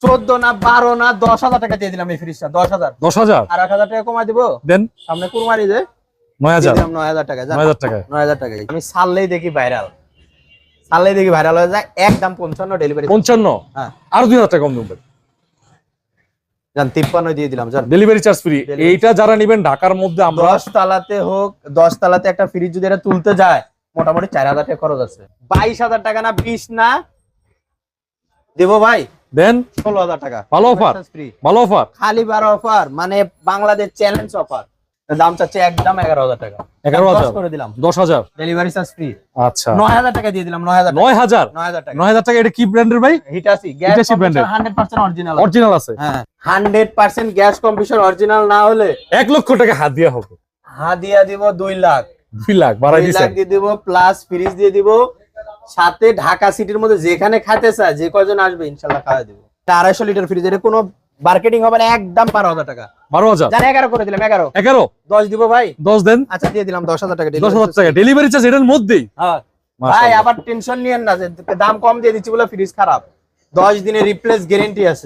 14 না 12 না 10,000 টাকা দিয়ে দিলাম এই ফ্রিজটা। 10,000 10,000 আর 1,000 টাকা কমাই দিব দেন। সামনে কুরবানি যে 9,000 দিলাম 9,000 টাকা। 9,000 টাকায় 9,000 টাকা আমি সাললেই দেখি ভাইরাল, সাললেই দেখি ভাইরাল হয়ে যায়। একদম 55 ডেলিভারি 55। হ্যাঁ আর 2,000 টাকা কম দেবেন জান 53 দিয়ে দিলাম জান। Delivery charge free. এইটা যারা নেবেন ঢাকার মধ্যে আমরা 10 তালাতে হোক 10 তালাতে একটা ফ্রিজ যদি এটা তুলতে যায় মোটামুটি 4,000 টাকা খরচ আছে। 22,000 টাকা না 20 না দেবো ভাই দেন 16,000 টাকা। ভালো অফার, ফ্রি ভালো অফার। খালি 12 অফার মানে বাংলাদেশ চ্যালেঞ্জ অফার। দাম চাচ্ছে একদম 11,000 টাকা। 11,000 10 করে দিলাম 10,000 ডেলিভারি চার্জ ফ্রি। আচ্ছা 9,000 টাকা দিয়ে দিলাম 9,000 9,000 টাকা। 9,000 টাকা। এটা কি ব্র্যান্ডের ভাই? হিটাচি গ্যাস হিটাচি brand-এর। 100% অরিজিনাল। অরিজিনাল আছে। হ্যাঁ 100% গ্যাস কম্প্রেসর অরিজিনাল না হলে 1 লক্ষ টাকা হাত দিয়া হবে। হাদিয়া দিব 2 লাখ। 2 লাখ বাড়াই 2 দিছেন। লাখ দিয়ে দিব প্লাস ফ্রিজ দিয়ে দিব সাথে ঢাকা সিটির মধ্যে যেখানে খাইতে চায় যে কয়জন আসবে ইনশাআল্লাহ খাওয়া দিব। 250 লিটার ফ্রিজ এর কোনো মার্কেটিং হবে না একদম 12,000 টাকা। 12,000 জান 11 করে দিলাম 11 11 10 দিব ভাই 10 দেন। আচ্ছা দিয়ে দিলাম 10,000 টাকা 10,000 টাকা ডেলিভারি চার্জ এর মধ্যেই। হ্যাঁ ভাই মাশাআল্লাহ। আবার টেনশন নিয়েন না যে দাম কম দিয়ে দিচ্ছি বলে ফ্রিজ খারাপ। 10 দিনের রিপ্লেস গ্যারান্টি আছে।